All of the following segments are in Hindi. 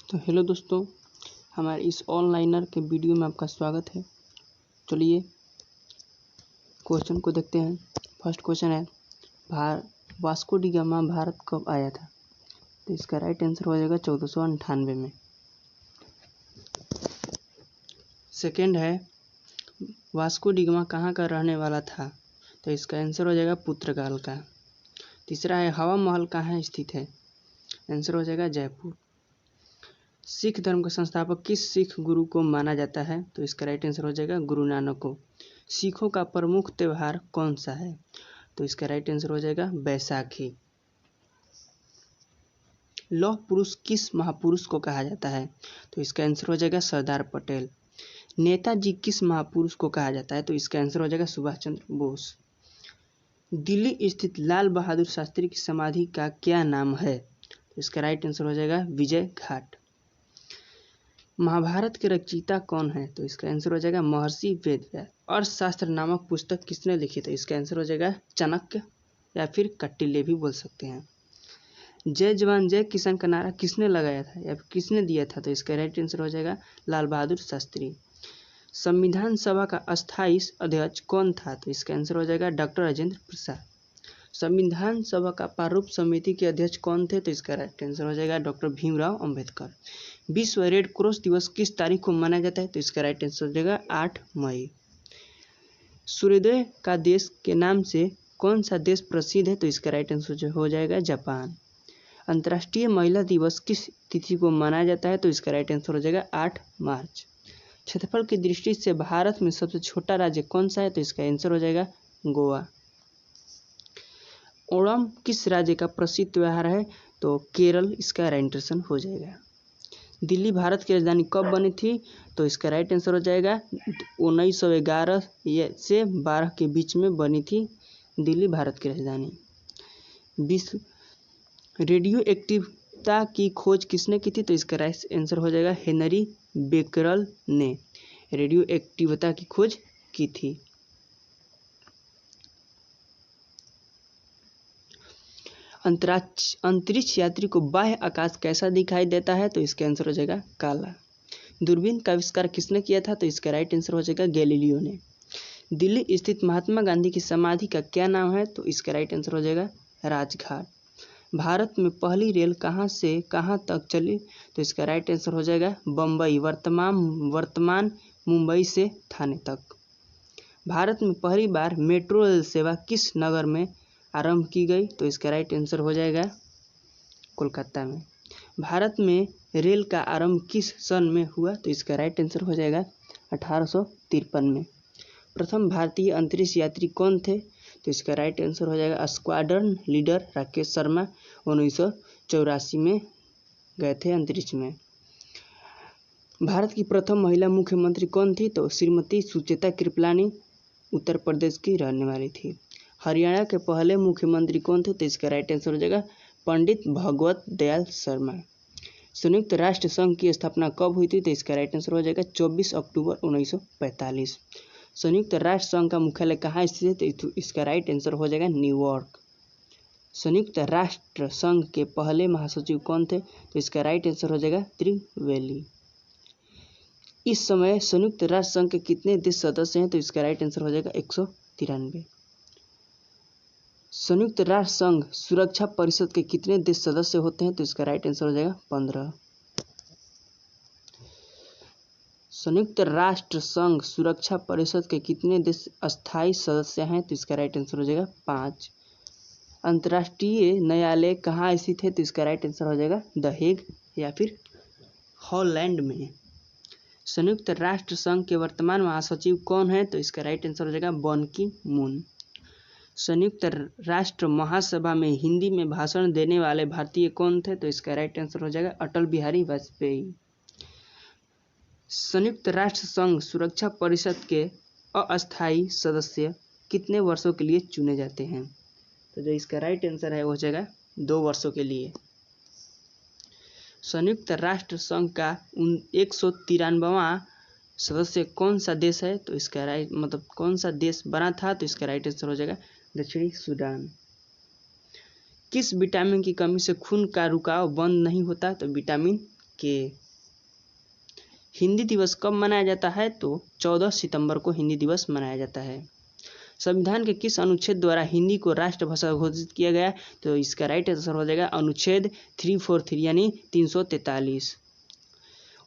तो हेलो दोस्तों, हमारे इस ऑनलाइनर के वीडियो में आपका स्वागत है। चलिए क्वेश्चन को देखते हैं। फर्स्ट क्वेश्चन है वास्को डी गामा भारत कब आया था? तो इसका राइट आंसर हो जाएगा 1498 में। सेकेंड है वास्को डी गामा कहाँ का रहने वाला था? तो इसका आंसर हो जाएगा पुर्तगाल का। तीसरा है हवा महल कहाँ स्थित है? आंसर हो जाएगा जयपुर। सिख धर्म का संस्थापक किस सिख गुरु को माना जाता है? तो इसका राइट आंसर हो जाएगा गुरु नानक को। सिखों का प्रमुख त्यौहार कौन सा है? तो इसका राइट आंसर हो जाएगा बैसाखी। लौह पुरुष किस महापुरुष को कहा जाता है? तो इसका आंसर हो जाएगा सरदार पटेल। नेताजी किस महापुरुष को कहा जाता है? तो इसका आंसर हो जाएगा सुभाष चंद्र बोस। दिल्ली स्थित लाल बहादुर शास्त्री की समाधि का क्या नाम है? तो इसका राइट आंसर हो जाएगा विजय घाट। महाभारत के रचयिता कौन है? तो इसका आंसर हो जाएगा महर्षि वेदव्यास। अर्थशास्त्र नामक पुस्तक किसने लिखी? तो इसका आंसर हो जाएगा चाणक्य या फिर कौटिल्य भी बोल सकते हैं। जय जवान जय किसान का नारा किसने लगाया था या फिर किसने दिया था? तो इसका राइट आंसर हो जाएगा लाल बहादुर शास्त्री। संविधान सभा का अस्थायी अध्यक्ष कौन था? तो इसका आंसर हो जाएगा डॉक्टर राजेंद्र प्रसाद। संविधान सभा का प्रारूप समिति के अध्यक्ष कौन थे? तो इसका राइट आंसर हो जाएगा डॉक्टर भीमराव अंबेडकर। विश्व रेड क्रॉस दिवस किस तारीख को मनाया जाता है? तो इसका राइट आंसर हो जाएगा 8 मई। सूर्योदय का देश के नाम से कौन सा देश प्रसिद्ध है? तो इसका राइट आंसर हो जाएगा जापान। अंतर्राष्ट्रीय महिला दिवस किस तिथि को मनाया जाता है? तो इसका राइट आंसर हो जाएगा 8 मार्च। क्षेत्रफल की दृष्टि से भारत में सबसे छोटा राज्य कौन सा है? तो इसका आंसर हो जाएगा गोवा। ओणम किस राज्य का प्रसिद्ध त्योहार है? तो केरल इसका राइट आंसर हो जाएगा। दिल्ली भारत की राजधानी कब बनी थी? तो इसका राइट आंसर हो जाएगा 1911 से 12 के बीच में बनी थी दिल्ली भारत की राजधानी। विश्व रेडियो एक्टिवता की खोज किसने की थी? तो इसका राइट आंसर हो जाएगा हेनरी बेकरल ने रेडियो एक्टिवता की खोज की थी। अंतरिक्ष यात्री को बाह्य आकाश कैसा दिखाई देता है? तो इसका आंसर हो जाएगा काला। दूरबीन का आविष्कार किसने किया था? तो इसका राइट आंसर हो जाएगा गैलीलियो ने। दिल्ली स्थित महात्मा गांधी की समाधि का क्या नाम है? तो इसका राइट आंसर हो जाएगा राजघाट। भारत में पहली रेल कहाँ से कहाँ तक चली? तो इसका राइट आंसर हो जाएगा बम्बई, वर्तमान मुंबई से थाने तक। भारत में पहली बार मेट्रो रेल सेवा किस नगर में आरंभ की गई? तो इसका राइट आंसर हो जाएगा कोलकाता में। भारत में रेल का आरंभ किस सन में हुआ? तो इसका राइट आंसर हो जाएगा 1853 में। प्रथम भारतीय अंतरिक्ष यात्री कौन थे? तो इसका राइट आंसर हो जाएगा स्क्वाड्रन लीडर राकेश शर्मा। 1984 में गए थे अंतरिक्ष में। भारत की प्रथम महिला मुख्यमंत्री कौन थी? तो श्रीमती सुचेता कृपलानी उत्तर प्रदेश की रहने वाली थी। हरियाणा के पहले मुख्यमंत्री कौन थे? तो इसका राइट आंसर हो जाएगा पंडित भगवत दयाल शर्मा। संयुक्त राष्ट्र संघ की स्थापना कब हुई थी? तो इसका राइट आंसर हो जाएगा 24 अक्टूबर 1945। संयुक्त राष्ट्र संघ का मुख्यालय कहाँ स्थित है? तो इसका राइट आंसर हो जाएगा न्यूयॉर्क। संयुक्त राष्ट्र संघ के पहले महासचिव कौन थे? तो इसका राइट आंसर हो जाएगा त्रिवेदी। इस समय संयुक्त राष्ट्र संघ के कितने देश सदस्य हैं? तो इसका राइट आंसर हो जाएगा 193। संयुक्त राष्ट्र संघ सुरक्षा परिषद के कितने देश सदस्य होते हैं? तो इसका राइट आंसर हो जाएगा 15। संयुक्त राष्ट्र संघ सुरक्षा परिषद के कितने देश अस्थायी सदस्य हैं? तो इसका राइट आंसर हो जाएगा 5। अंतर्राष्ट्रीय न्यायालय कहाँ स्थित है? तो इसका राइट आंसर हो जाएगा द हेग या फिर हॉलैंड में। संयुक्त राष्ट्र संघ के वर्तमान महासचिव कौन है? तो इसका राइट आंसर हो जाएगा बन की मून। संयुक्त राष्ट्र महासभा में हिंदी में भाषण देने वाले भारतीय कौन थे? तो इसका राइट आंसर हो जाएगा अटल बिहारी वाजपेयी। संयुक्त राष्ट्र संघ सुरक्षा परिषद के अस्थायी सदस्य कितने वर्षों के लिए चुने जाते हैं? तो जो इसका राइट आंसर है वो हो जाएगा 2 वर्षों के लिए। संयुक्त राष्ट्र संघ का 193वां सदस्य कौन सा देश है? तो इसका राइट कौन सा देश बना था? तो इसका राइट आंसर हो जाएगा दक्षिणी सूडान। किस विटामिन की कमी से खून का रुकाव बंद नहीं होता? तो विटामिन के। हिंदी दिवस कब मनाया जाता है? तो 14 सितंबर को हिंदी दिवस मनाया जाता है। संविधान के किस अनुच्छेद द्वारा हिंदी को राष्ट्रभाषा घोषित किया गया? तो इसका राइट आंसर हो जाएगा अनुच्छेद 343 यानी 343।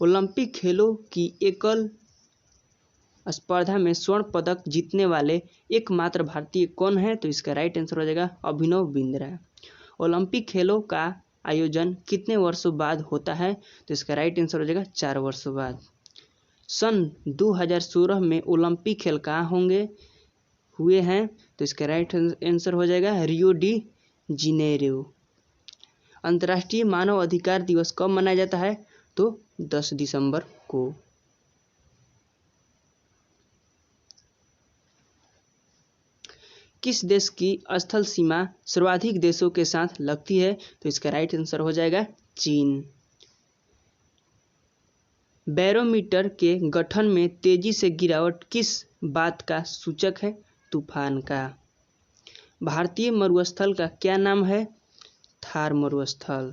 ओलंपिक खेलों की एकल स्पर्धा में स्वर्ण पदक जीतने वाले एकमात्र भारतीय कौन है? तो इसका राइट आंसर हो जाएगा अभिनव बिंद्रा। ओलंपिक खेलों का आयोजन कितने वर्षों बाद होता है? तो इसका राइट आंसर हो जाएगा 4 वर्षों बाद। सन 2016 में ओलंपिक खेल कहाँ हुए हैं? तो इसका राइट आंसर हो जाएगा रियो डी जेनेरो। अंतर्राष्ट्रीय मानव अधिकार दिवस कब मनाया जाता है? तो 10 दिसंबर को। किस देश की स्थल सीमा सर्वाधिक देशों के साथ लगती है? तो इसका राइट आंसर हो जाएगा चीन। बैरोमीटर के गठन में तेजी से गिरावट किस बात का सूचक है? तूफान का। भारतीय मरुस्थल का क्या नाम है? थार मरुस्थल।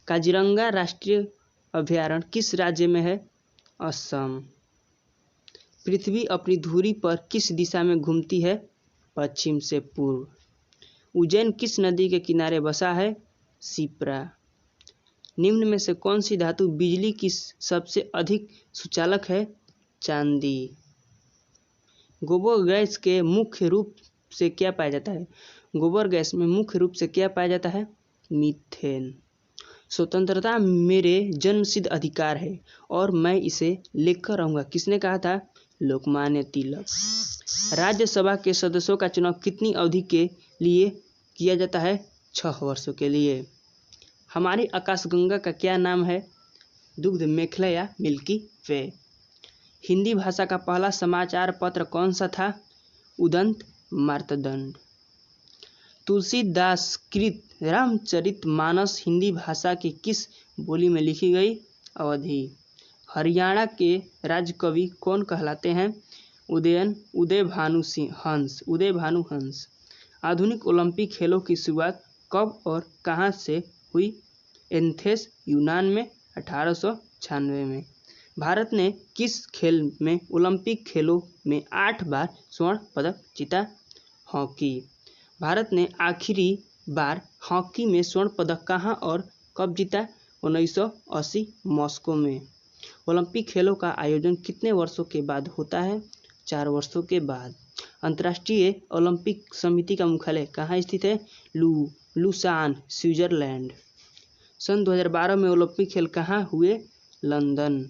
काजीरंगा राष्ट्रीय अभयारण्य किस राज्य में है? असम। पृथ्वी अपनी धुरी पर किस दिशा में घूमती है? पश्चिम से पूर्व। उज्जैन किस नदी के किनारे बसा है? शिप्रा। निम्न में से कौन सी धातु बिजली की सबसे अधिक सुचालक है? चांदी। गोबर गैस के मुख्य रूप से क्या पाया जाता है? गोबर गैस में मुख्य रूप से क्या पाया जाता है? मीथेन। स्वतंत्रता मेरे जन्मसिद्ध अधिकार है और मैं इसे लेकर रहूंगा, किसने कहा था? लोकमान्य तिलक। राज्यसभा के सदस्यों का चुनाव कितनी अवधि के लिए किया जाता है? 6 वर्षों के लिए। हमारी आकाशगंगा का क्या नाम है? दुग्ध मेखला या मिल्की वे। हिंदी भाषा का पहला समाचार पत्र कौन सा था? उदंत मार्तंड। तुलसीदास कृत रामचरितमानस हिंदी भाषा की किस बोली में लिखी गई? अवधी। हरियाणा के राज्य कवि कौन कहलाते हैं? उदय भानु हंस। आधुनिक ओलंपिक खेलों की शुरुआत कब और कहां से हुई? एथेंस यूनान में 1896 में। भारत ने किस खेल में ओलंपिक खेलों में 8 बार स्वर्ण पदक जीता? हॉकी। भारत ने आखिरी बार हॉकी में स्वर्ण पदक कहां और कब जीता? 1980 मॉस्को में। ओलंपिक खेलों का आयोजन कितने वर्षों के बाद होता है? 4 वर्षों के बाद। अंतर्राष्ट्रीय ओलंपिक समिति का मुख्यालय कहाँ स्थित है? Lausanne, Switzerland. सन 2012 में ओलंपिक खेल कहाँ हुए? लंदन।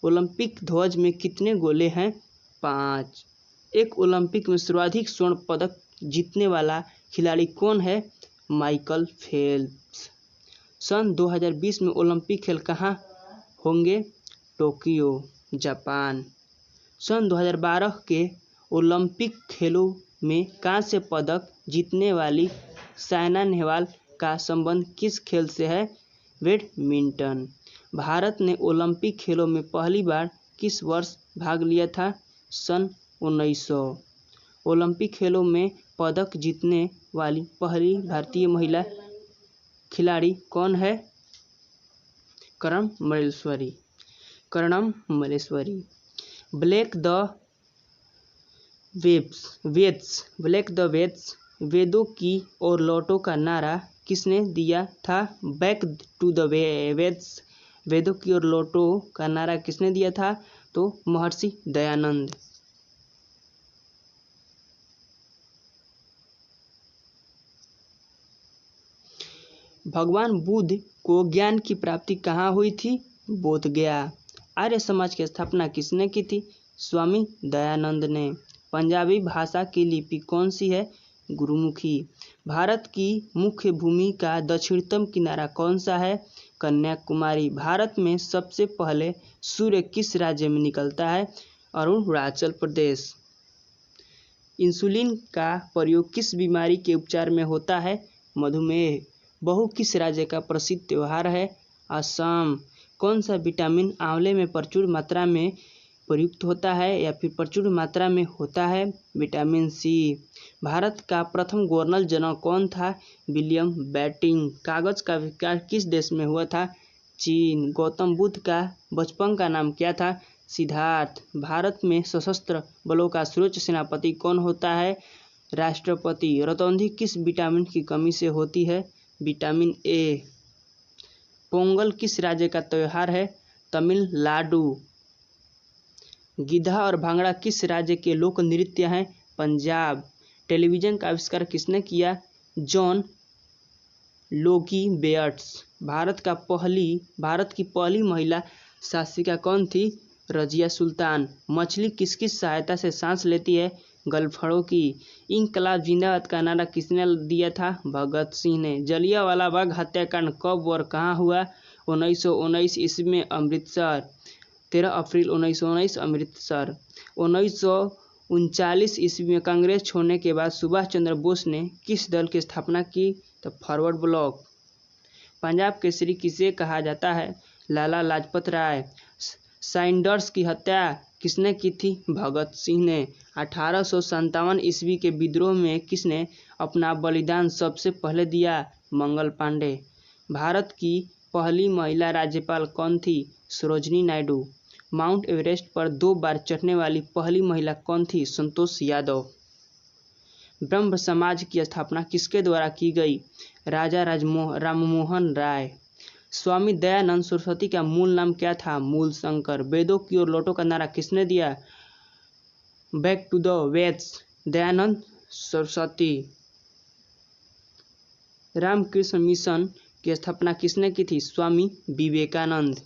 ओलंपिक ध्वज में कितने गोले हैं? 5। एक ओलंपिक में सर्वाधिक स्वर्ण पदक जीतने वाला खिलाड़ी कौन है? Michael Phelps. सन 2020 में ओलंपिक खेल कहाँ होंगे? Tokyo, Japan. सन 2012 के ओलंपिक खेलों में कांस्य पदक जीतने वाली साइना नेहवाल का संबंध किस खेल से है? बैडमिंटन। भारत ने ओलंपिक खेलों में पहली बार किस वर्ष भाग लिया था? सन 1900। ओलंपिक खेलों में पदक जीतने वाली पहली भारतीय महिला खिलाड़ी कौन है? कर्णम मल्लेश्वरी। ब्रेक द वेद्स वेदों की ओर लौटो का नारा किसने दिया था? बैक टू द वेद्स वेदों की ओर लौटो का नारा किसने दिया था? तो महर्षि दयानंद। भगवान बुद्ध को ज्ञान की प्राप्ति कहाँ हुई थी? बोधगया। आर्य समाज की स्थापना किसने की थी? स्वामी दयानंद ने। पंजाबी भाषा की लिपि कौन सी है? गुरुमुखी। भारत की मुख्य भूमि का दक्षिणतम किनारा कौन सा है? कन्याकुमारी। भारत में सबसे पहले सूर्य किस राज्य में निकलता है? अरुणाचल प्रदेश। इंसुलिन का प्रयोग किस बीमारी के उपचार में होता है? मधुमेह। बहु किस राज्य का प्रसिद्ध त्योहार है? असम। कौन सा विटामिन आंवले में प्रचुर मात्रा में प्रयुक्त होता है या फिर प्रचुर मात्रा में होता है? Vitamin C. भारत का प्रथम गवर्नर जनरल कौन था? William Bentinck. कागज का आविष्कार किस देश में हुआ था? चीन। गौतम बुद्ध का बचपन का नाम क्या था? सिद्धार्थ। भारत में सशस्त्र बलों का सर्वोच्च सेनापति कौन होता है? राष्ट्रपति। रतौंधी किस विटामिन की कमी से होती है? Vitamin A. पोंगल किस राज्य का त्योहार है? तमिलनाडु। गिद्धा और भांगड़ा किस राज्य के लोक नृत्य हैं? पंजाब। टेलीविजन का आविष्कार किसने किया? John Logie बेयट्स। भारत की पहली महिला शासिका कौन थी? रजिया सुल्तान। मछली किसकी सहायता से सांस लेती है? गलफड़ों की। इंकलाब जिंदाबाद का नारा किसने दिया था? भगत सिंह ने। जलियांवाला बाग हत्याकांड कब और कहाँ हुआ? 1919 ईस्वी में अमृतसर। 13 अप्रैल 1919 अमृतसर। 1939 ईस्वी में कांग्रेस छोड़ने के बाद सुभाष चंद्र बोस ने किस दल की स्थापना की? तो फॉरवर्ड ब्लॉक। पंजाब केसरी किसे कहा जाता है? लाला लाजपत राय। साइंडर्स की हत्या किसने की थी? भगत सिंह ने। 1857 ईस्वी के विद्रोह में किसने अपना बलिदान सबसे पहले दिया? मंगल पांडे। भारत की पहली महिला राज्यपाल कौन थी? सरोजिनी नायडू। माउंट एवरेस्ट पर 2 बार चढ़ने वाली पहली महिला कौन थी? संतोष यादव। ब्रह्म समाज की स्थापना किसके द्वारा की गई? राजा राममोहन राय। स्वामी दयानंद सरस्वती का मूल नाम क्या था? मूलशंकर। वेदों की ओर लौटो का नारा किसने दिया? Back to the Vedas. Dayanand Saraswati. Ramakrishna Mission की स्थापना किसने की थी? स्वामी विवेकानंद।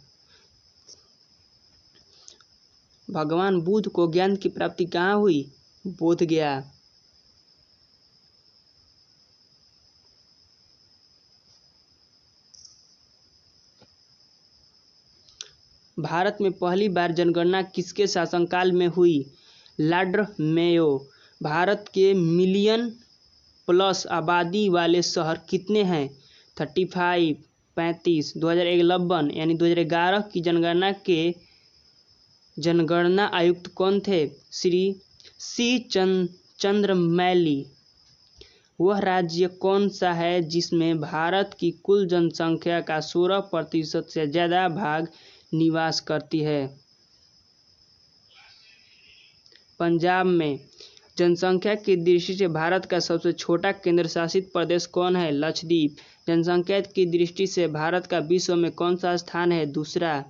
भगवान बुद्ध को ज्ञान की प्राप्ति कहाँ हुई? बोधगया। भारत में पहली बार जनगणना किसके शासनकाल में हुई? Lord Mayo. भारत के मिलियन प्लस आबादी वाले शहर कितने हैं? 35, 35। 2011 यानी 2011 की जनगणना के जनगणना आयुक्त कौन थे? श्री सी चंद्रमौली। वह राज्य कौन सा है जिसमें भारत की कुल जनसंख्या का 16% से ज़्यादा भाग निवास करती है? पंजाब में। जनसंख्या की दृष्टि से भारत का सबसे छोटा केंद्र शासित प्रदेश कौन है? लक्षद्वीप। जनसंख्या की दृष्टि से भारत का विश्व में कौन सा स्थान है? दूसरा।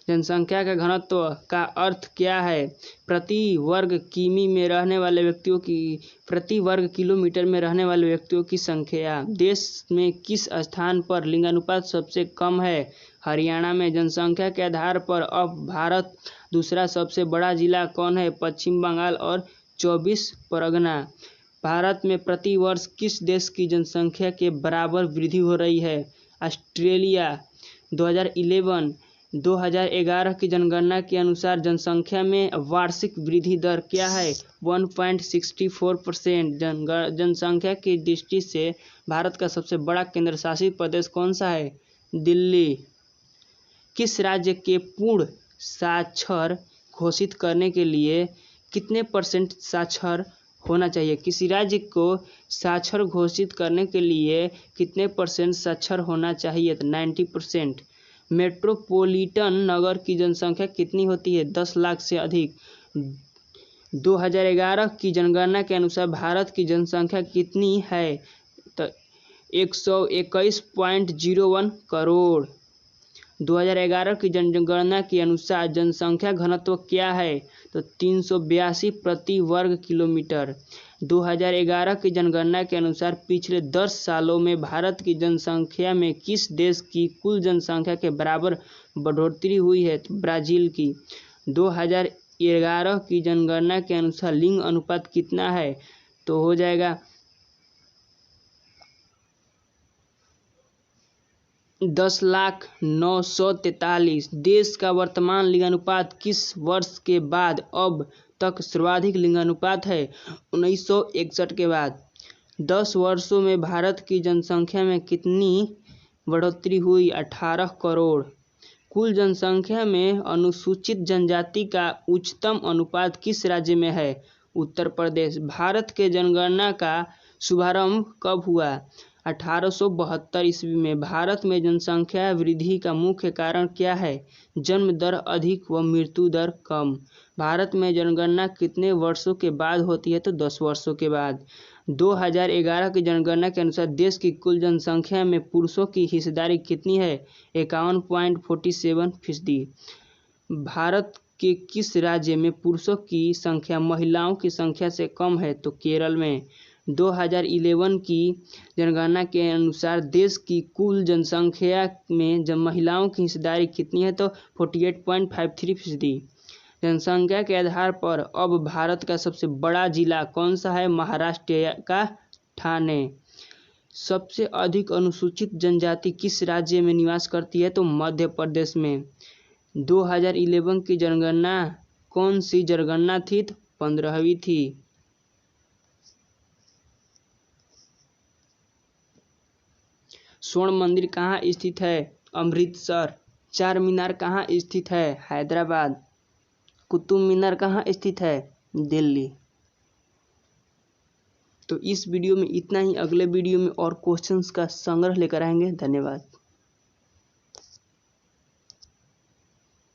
जनसंख्या का घनत्व का अर्थ क्या है? प्रति वर्ग किमी में रहने वाले व्यक्तियों की प्रति वर्ग किलोमीटर में रहने वाले व्यक्तियों की संख्या। देश में किस स्थान पर लिंगानुपात सबसे कम है? हरियाणा में। जनसंख्या के आधार पर अब भारत दूसरा सबसे बड़ा जिला कौन है? पश्चिम बंगाल और 24 परगना। भारत में प्रति वर्ष किस देश की जनसंख्या के बराबर वृद्धि हो रही है? ऑस्ट्रेलिया। 2011 की जनगणना के अनुसार जनसंख्या में वार्षिक वृद्धि दर क्या है? 1.64%। जनसंख्या की दृष्टि से भारत का सबसे बड़ा केंद्र शासित प्रदेश कौन सा है? दिल्ली। किस राज्य के पूर्ण साक्षर घोषित करने के लिए कितने % साक्षर होना चाहिए? किसी राज्य को साक्षर घोषित करने के लिए कितने % साक्षर होना चाहिए? 90%। मेट्रोपॉलिटन नगर की जनसंख्या कितनी होती है? 10 लाख से अधिक। 2011 की जनगणना के अनुसार भारत की जनसंख्या कितनी है? तो 121.01 करोड़। 2011 की जनगणना के अनुसार जनसंख्या घनत्व क्या है? तो 382 प्रति वर्ग किलोमीटर। 2011 की जनगणना के अनुसार पिछले 10 सालों में भारत की जनसंख्या में किस देश की कुल जनसंख्या के बराबर बढ़ोतरी हुई है? तो ब्राज़ील की। 2011 की जनगणना के अनुसार लिंग अनुपात कितना है? तो हो जाएगा 10,09,43। देश का वर्तमान लिंगानुपात किस वर्ष के बाद अब तक सर्वाधिक लिंगानुपात है? 1961 के बाद। 10 वर्षों में भारत की जनसंख्या में कितनी बढ़ोतरी हुई? 18 करोड़। कुल जनसंख्या में अनुसूचित जनजाति का उच्चतम अनुपात किस राज्य में है? उत्तर प्रदेश। भारत के जनगणना का शुभारंभ कब हुआ? 1872 ईस्वी में। भारत में जनसंख्या वृद्धि का मुख्य कारण क्या है? जन्म दर अधिक व मृत्यु दर कम। भारत में जनगणना कितने वर्षों के बाद होती है? तो 10 वर्षों के बाद। 2011 की जनगणना के अनुसार देश की कुल जनसंख्या में पुरुषों की हिस्सेदारी कितनी है? 51.47%। भारत के किस राज्य में पुरुषों की संख्या महिलाओं की संख्या से कम है? तो केरल में। 2011 की जनगणना के अनुसार देश की कुल जनसंख्या में जब महिलाओं की हिस्सेदारी कितनी है? तो 48.53%। जनसंख्या के आधार पर अब भारत का सबसे बड़ा जिला कौन सा है? महाराष्ट्र का ठाणे। सबसे अधिक अनुसूचित जनजाति किस राज्य में निवास करती है? तो मध्य प्रदेश में। 2011 की जनगणना कौन सी जनगणना थी? तो 15वीं थी। स्वर्ण मंदिर कहाँ स्थित है? अमृतसर। चार मीनार कहाँ स्थित है? हैदराबाद। कुतुब मीनार कहाँ स्थित है? दिल्ली। तो इस वीडियो में इतना ही। अगले वीडियो में और क्वेश्चंस का संग्रह लेकर आएंगे। धन्यवाद।